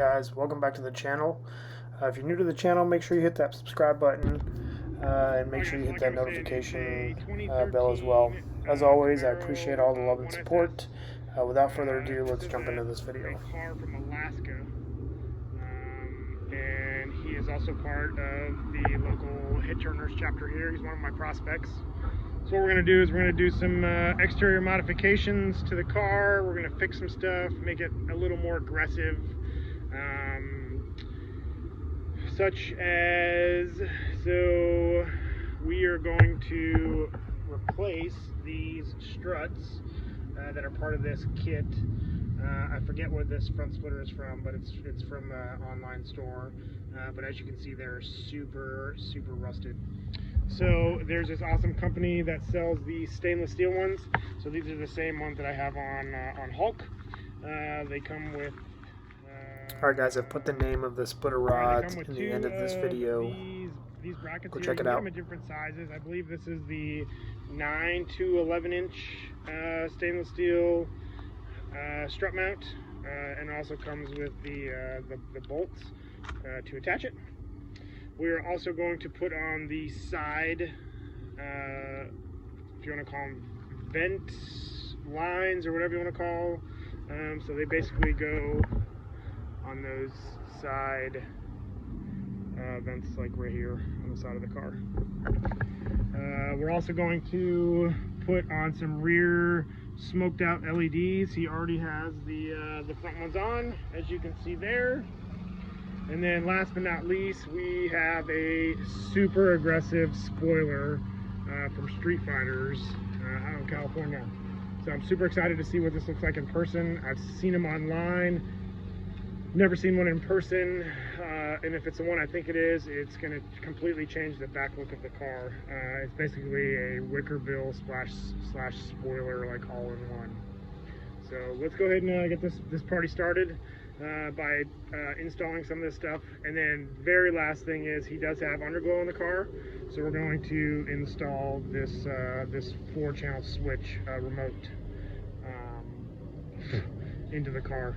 guys, welcome back to the channel. If you're new to the channel, make sure you hit that subscribe button and make sure you hit that notification bell as well. As always, I appreciate all the love and support. Without further ado, let's jump into this video. Car from Alaska, and he is also part of the local Hit Turners chapter here. He's one of my prospects. So what we're going to do is we're going to do some exterior modifications to the car. We're going to fix some stuff, make it a little more aggressive, such as, so we are going to replace these struts that are part of this kit. I forget where this front splitter is from, but it's from an online store. But as you can see, they're super rusted. So there's this awesome company that sells these stainless steel ones. So these are the same ones that I have on Hulk. They come with. Alright guys, I've put the name of the splitter rods in the end of this video. These brackets Go here, check it you can get out. them in different sizes. I believe this is the 9 to 11 inch stainless steel strut mount, and also comes with the bolts to attach it. We are also going to put on the side, if you want to call them vent lines or whatever you want to call. So they basically go on those side vents, like right here on the side of the car. We're also going to put on some rear smoked out LEDs. He already has the front ones on, as you can see there. And then last but not least, we have a super aggressive spoiler from Street Fighters out in California. So I'm super excited to see what this looks like in person. I've seen them online, never seen one in person, and if it's the one I think it is, it's going to completely change the back look of the car. It's basically a Wickerbill slash spoiler, like all in one. So let's go ahead and get this party started by installing some of this stuff. And then very last thing is, he does have underglow in the car, so we're going to install this this 4-channel switch remote into the car,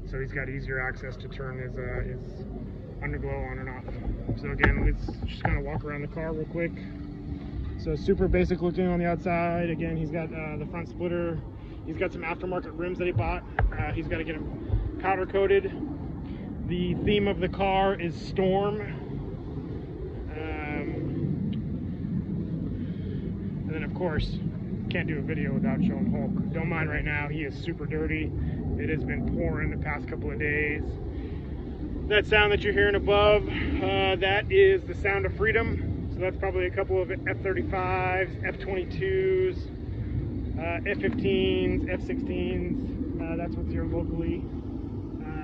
so he's got easier access to turn his underglow on and off. So again, let's just kind of walk around the car real quick. So super basic looking on the outside. Again, he's got the front splitter. He's got some aftermarket rims that he bought. He's got to get them powder coated. The theme of the car is Storm. And then of course, can't do a video without showing Hulk. Don't mind right now, he is super dirty. It has been pouring the past couple of days. That sound that you're hearing above, that is the sound of freedom. So that's probably a couple of F-35s, F-22s, F-15s, F-16s. That's what's here locally.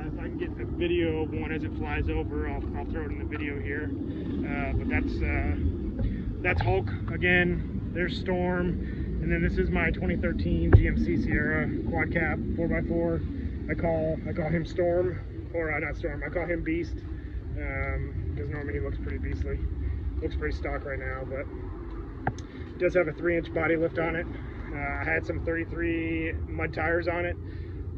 If I can get the video of one as it flies over, I'll throw it in the video here. But that's Hulk. Again, there's Storm. And then this is my 2013 GMC Sierra quad cab 4x4. I call him Storm, or not Storm, I call him Beast, because normally he looks pretty beastly. Looks pretty stock right now, but it does have a 3-inch body lift on it. I had some 33 mud tires on it.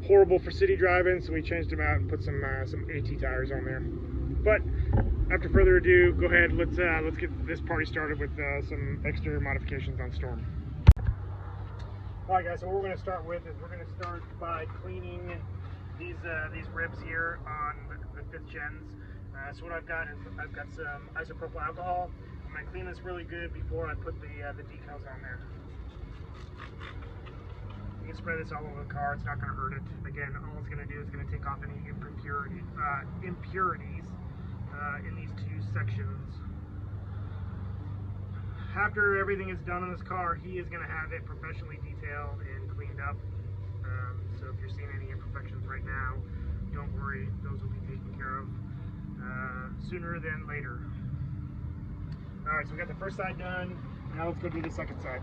Horrible for city driving, so we changed them out and put some AT tires on there. But after further ado, go ahead, let's get this party started with some exterior modifications on Storm. Alright guys, so what we're going to start with is we're going to start by cleaning these ribs here on the 5th gens. So what I've got is I've got some isopropyl alcohol. I'm going to clean this really good before I put the decals on there. You can spray this all over the car, it's not going to hurt it. Again, all it's going to do is going to take off any impurities in these two sections. After everything is done on this car, he is going to have it professionally detailed and cleaned up. So if you're seeing any imperfections right now, don't worry, those will be taken care of sooner than later. Alright, so we got the first side done. Now let's go do the second side.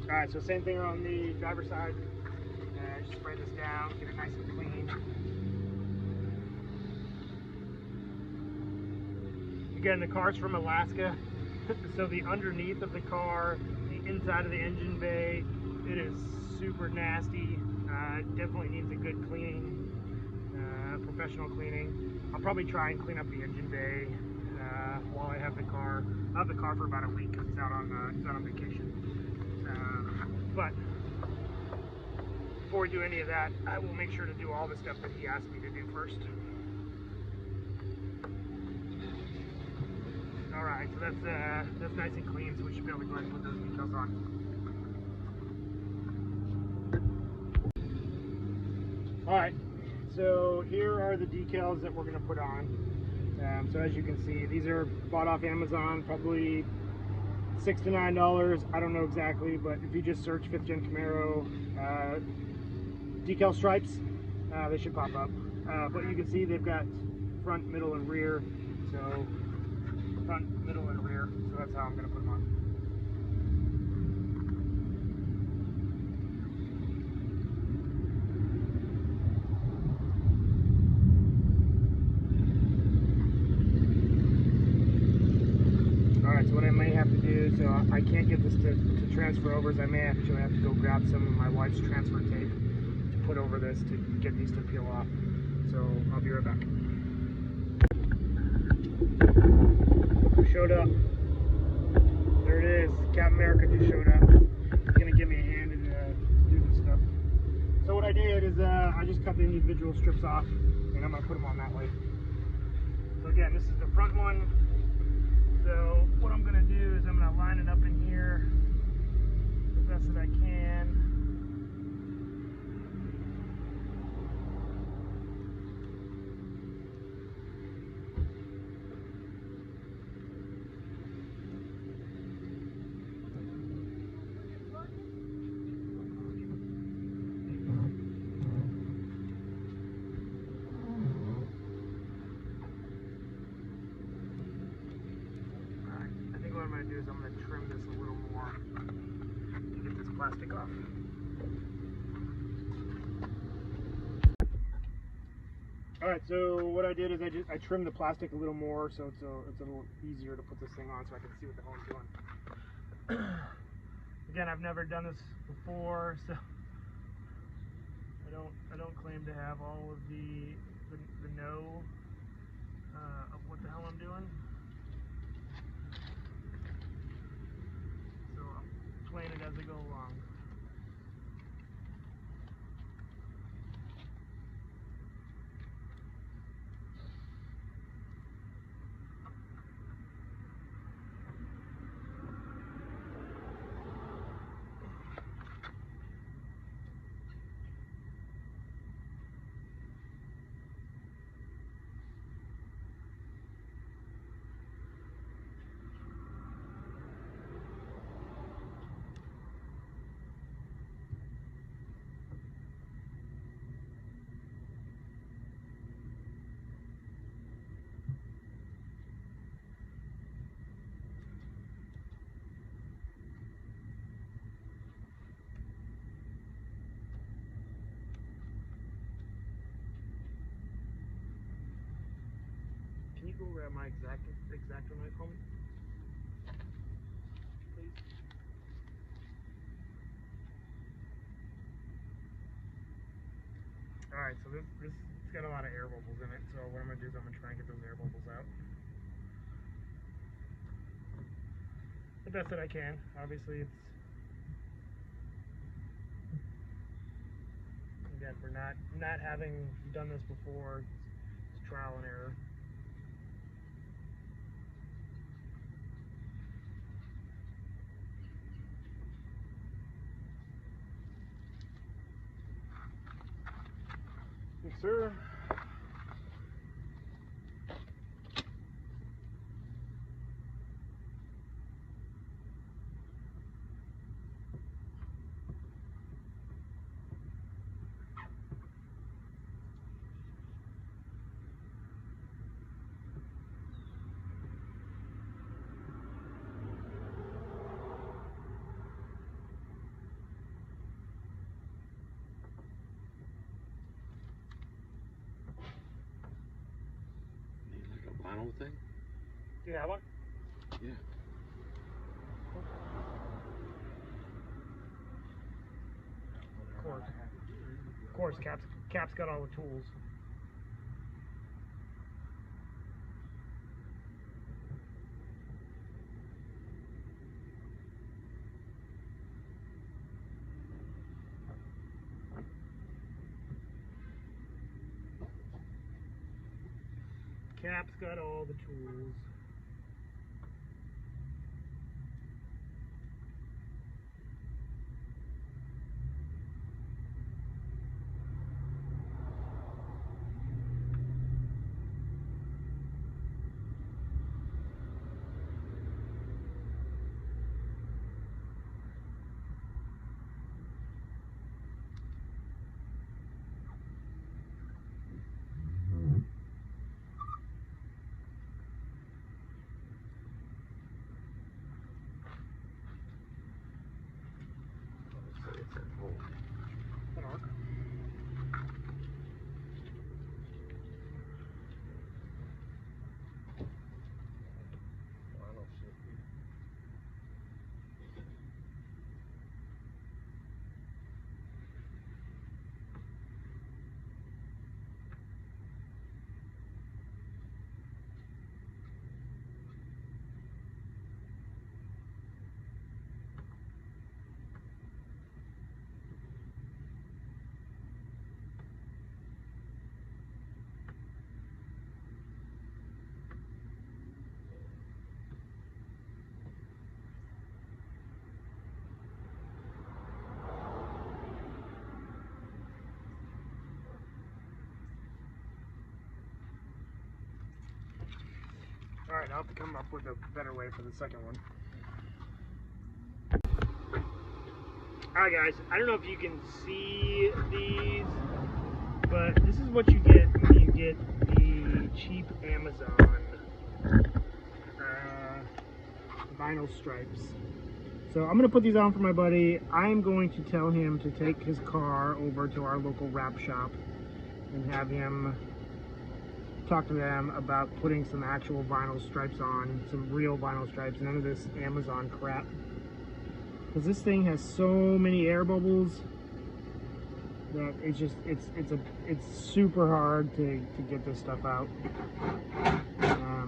Alright, so same thing on the driver's side. Just spray this down, get it nice and clean. Again, the car's from Alaska. So the underneath of the car, the inside of the engine bay, it is super nasty. It definitely needs a good cleaning. professional cleaning. I'll probably try and clean up the engine bay while I have the car. I'll have the car for about a week because it's out on vacation. But before we do any of that, I will make sure to do all the stuff that he asked me to do first. All right, so that's nice and clean, so we should be able to go ahead and put those decals on. All right, so here are the decals that we're going to put on. So as you can see, these are bought off Amazon, probably $6 to $9. I don't know exactly, but if you just search 5th Gen Camaro decal stripes, they should pop up. But you can see they've got front, middle, and rear. So front, middle, and rear. So that's how I'm going to put them on. Alright, so what I may have to do, so I can't get this to transfer over, is I may actually have to go grab some of my wife's transfer tape to put over this to get these to peel off. So I'll be right back. Showed up. There it is. Cap America just showed up. He's going to give me a hand and do this stuff. So what I did is I just cut the individual strips off and I'm going to put them on that way. So again, this is the front one. So what I'm going to do is I'm going to line it up in here the best that I can. What I'm going to do is I'm going to trim this a little more to get this plastic off. Alright, so what I did is I trimmed the plastic a little more so it's a little easier to put this thing on so I can see what the hell I'm doing. Again, I've never done this before, so I don't claim to have all of the know of what the hell I'm doing. So I'm playing it as I go along. Can you go grab my X-Acto knife for me? Please. Alright, so it's got a lot of air bubbles in it, so what I'm going to do is I'm going to try and get those air bubbles out. The best that I can. Obviously it's, again, for not having done this before, it's trial and error. Yes, sir. Vinyl thing? Do you have one? Yeah. Of course, Cap's got all the tools. Cap's got all the tools. Alright, I'll have to come up with a better way for the second one. Alright guys, I don't know if you can see these, but this is what you get when you get the cheap Amazon vinyl stripes. So I'm going to put these on for my buddy. I'm going to tell him to take his car over to our local wrap shop and have him talk to them about putting some actual vinyl stripes on, some real vinyl stripes, none of this Amazon crap. Because this thing has so many air bubbles that it's just it's super hard to get this stuff out.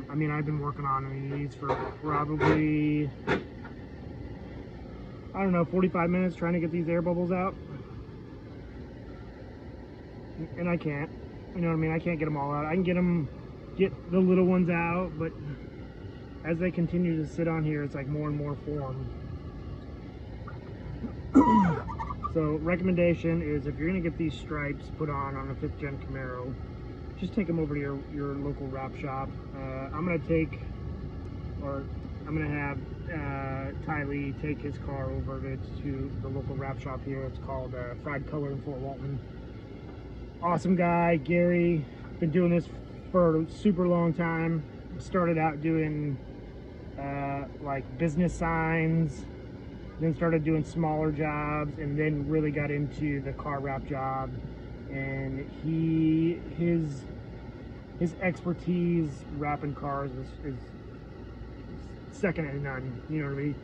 I mean, I've been working on these for probably, I don't know, 45 minutes trying to get these air bubbles out, and I can't. You know what I mean? I can't get them all out. I can get the little ones out, but as they continue to sit on here, it's like more and more form. So recommendation is, if you're gonna get these stripes put on a 5th gen Camaro, just take them over to your local wrap shop. I'm gonna have Ty Lee take his car over to the local wrap shop here. It's called Fried Color in Fort Walton. Awesome guy, Gary. Been doing this for a super long time. Started out doing like business signs, then started doing smaller jobs, and then really got into the car wrap job. And his expertise wrapping cars is second to none. You know what I mean?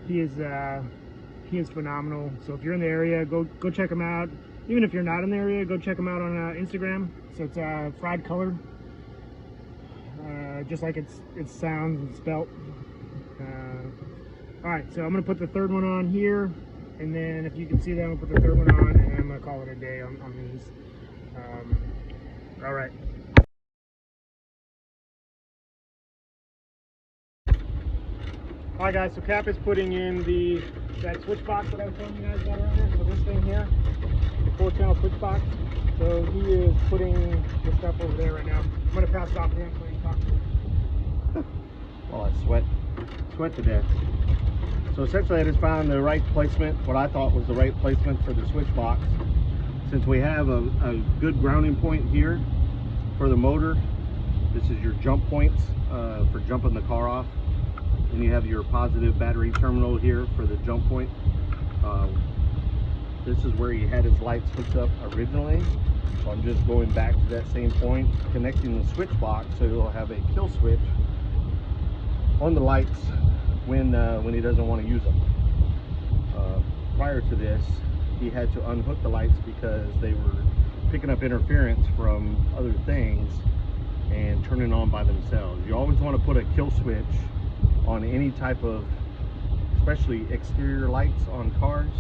He is phenomenal. So if you're in the area, go check him out. Even if you're not in the area, go check him out on Instagram. So it's Fried Color, just like it sounds and spelt. All right, so I'm gonna put the third one on here, and then if you can see that, I'm gonna put the third one on, and then I'm gonna call it a day on these. All right. All right, guys. So Cap is putting in that switch box that I was telling you guys about earlier. So this thing here, the 4-channel switch box. So he is putting the stuff over there right now. I'm gonna pass it off to him so he can talk to him. Oh, I sweat to death. So essentially I just found the right placement, what I thought was the right placement for the switch box. Since we have a good grounding point here for the motor, this is your jump points for jumping the car off. And you have your positive battery terminal here for the jump point. This is where he had his lights hooked up originally. So I'm just going back to that same point, connecting the switch box so he'll have a kill switch on the lights when he doesn't want to use them. Prior to this, he had to unhook the lights because they were picking up interference from other things and turning on by themselves. You always want to put a kill switch on any type of, especially exterior lights on cars.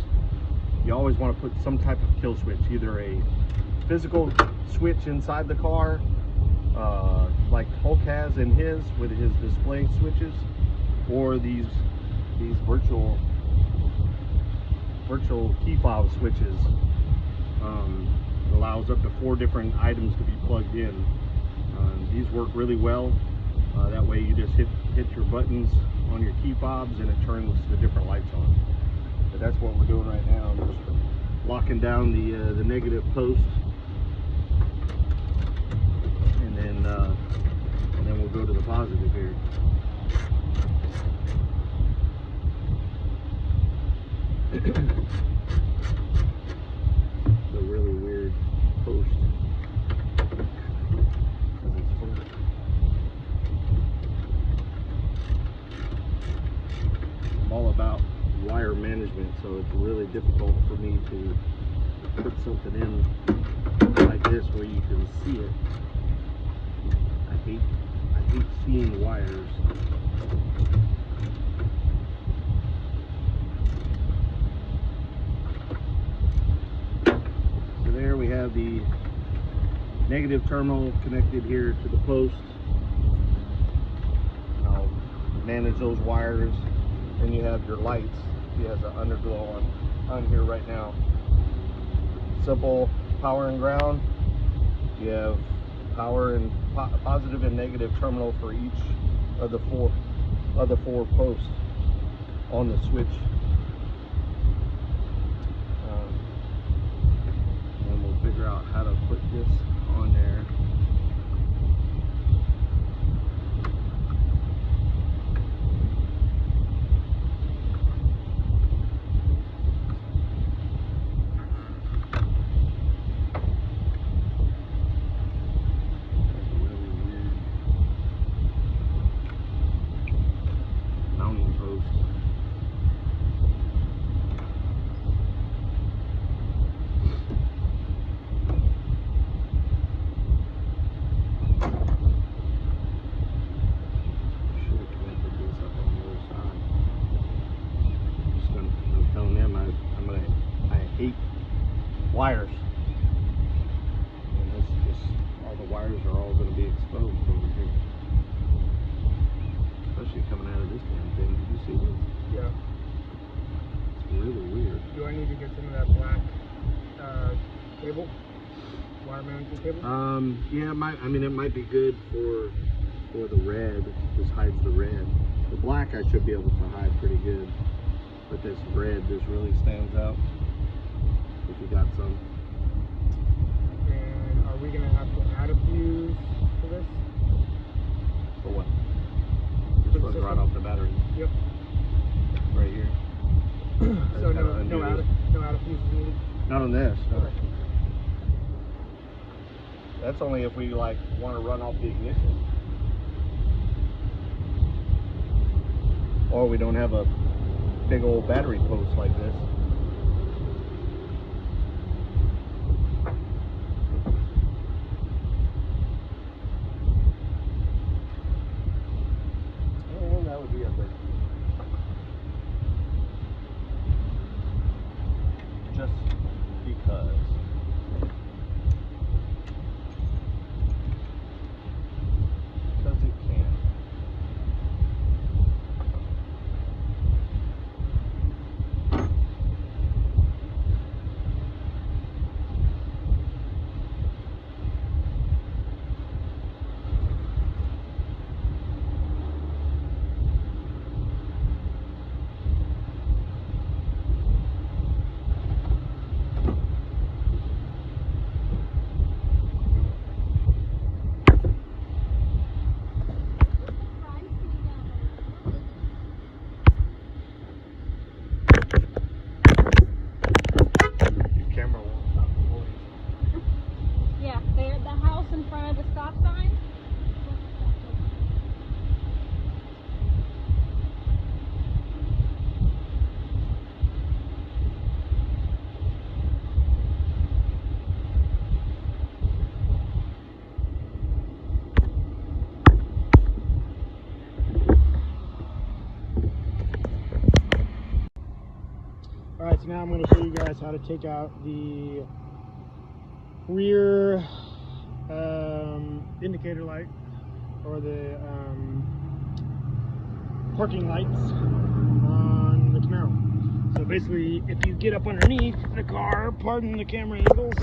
You always want to put some type of kill switch, either a physical switch inside the car, like hold has in his with his display switches, or these virtual key fob switches. It allows up to 4 different items to be plugged in. These work really well. That way you just hit your buttons on your key fobs and it turns the different lights on. But that's what we're doing right now. I'm just locking down the negative post, and then we'll go to the positive here. It's a really weird post. I'm all about wire management, so it's really difficult for me to put something in like this where you can see it. I hate seeing wires. So there we have the negative terminal connected here to the post. I'll manage those wires. Then you have your lights. He has an underglow on here right now. Simple power and ground. You have power and positive and negative terminal for each of the four posts on the switch. And we'll figure out how to put this on there. Wires, and all the wires are all going to be exposed over here, especially coming out of this damn thing. Did you see this? Yeah. It's really weird. Do I need to get some of that black cable? Wire management cable? Yeah, it might be good for the red. This hides the red. The black I should be able to hide pretty good, but this red just really stands out. If you got some. And are we gonna have to add a fuse for this? For what? This runs right off the battery. Yep. Right here. So no add a fuse is needed? Not on this, no. Okay. That's only if we like want to run off the ignition. Or we don't have a big old battery post like this. That would be a thing. Just because. Because it can. Yeah, they're at the house in front of the stop sign. Alright, so now I'm going to show you guys how to take out the rear indicator light or the parking lights on the Camaro. So basically, if you get up underneath the car, pardon the camera angles,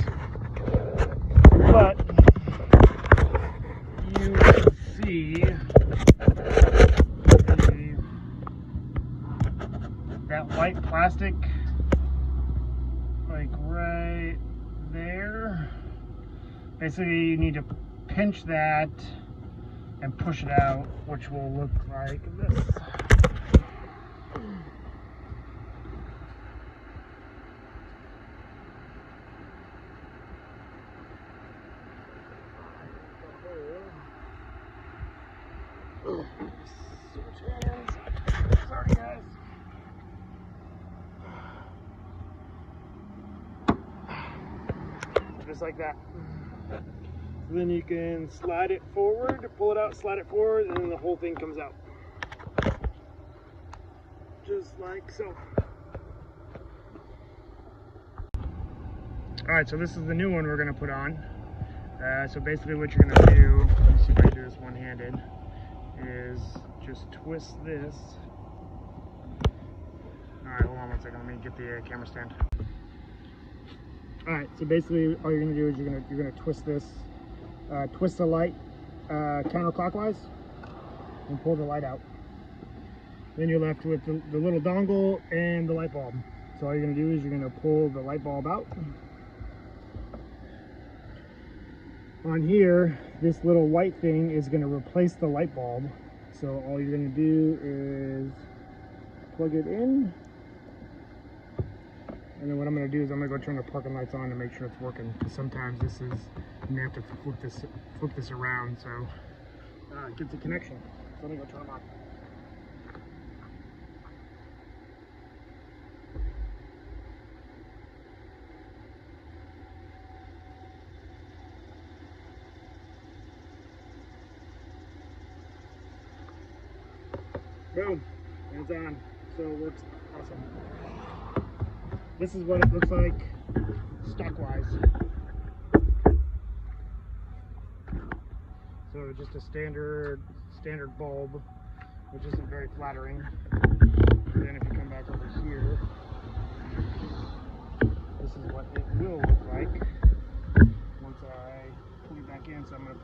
but you can see that white plastic, like right there. Basically, you need to pinch that and push it out, which will look like this. Switch hands. Sorry, guys. Just like that. So then you can slide it forward, pull it out, slide it forward, and then the whole thing comes out. Just like so. Alright, so this is the new one we're going to put on. So basically what you're going to do, let me see if I can do this one-handed, is just twist this. Alright, hold on one second, let me get the camera stand. Alright, so basically all you're going to do is you're going to twist this, twist the light counterclockwise and pull the light out. Then you're left with the little dongle and the light bulb. So all you're going to do is you're going to pull the light bulb out. On here, this little white thing is going to replace the light bulb. So all you're going to do is plug it in. And then what I'm going to do is I'm going to go turn the parking lights on to make sure it's working. Because sometimes this is, you may have to flip this around so it gets a connection. So let me go turn them on. Boom, and it's on. So it works awesome. This is what it looks like stock-wise. So just a standard bulb, which isn't very flattering. And then if you come back over here, this is what it will look like once I pull it back in. So I'm going to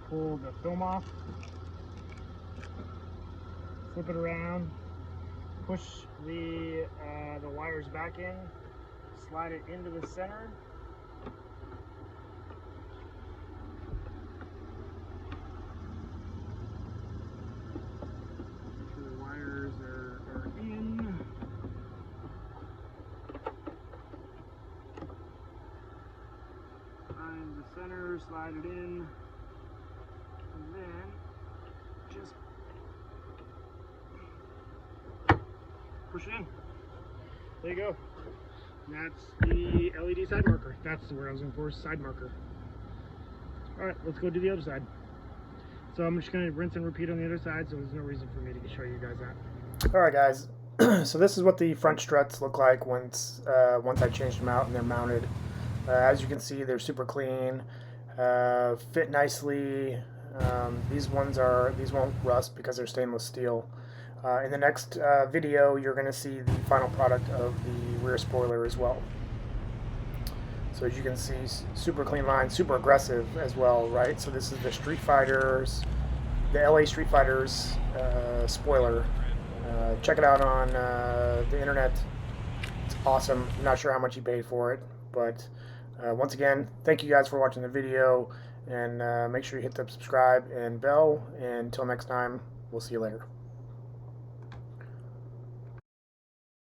pull the film off. Flip it around, push the wires back in, slide it into the center. Make sure the wires are in. Find the center, slide it in, and then just push it in. There you go. And that's the LED side marker. That's the word I was looking for, side marker. Alright, let's go do the other side. So I'm just going to rinse and repeat on the other side, so there's no reason for me to show you guys that. Alright guys, so this is what the front struts look like once I changed them out and they're mounted. As you can see, they're super clean, fit nicely. These won't rust because they're stainless steel. In the next video, you're going to see the final product of the rear spoiler as well. So as you can see, super clean line, super aggressive as well, right? So this is the Street Fighters, the LA Street Fighters spoiler. Check it out on the internet. It's awesome. I'm not sure how much you paid for it, but once again, thank you guys for watching the video, and make sure you hit the subscribe and bell. And until next time, we'll see you later.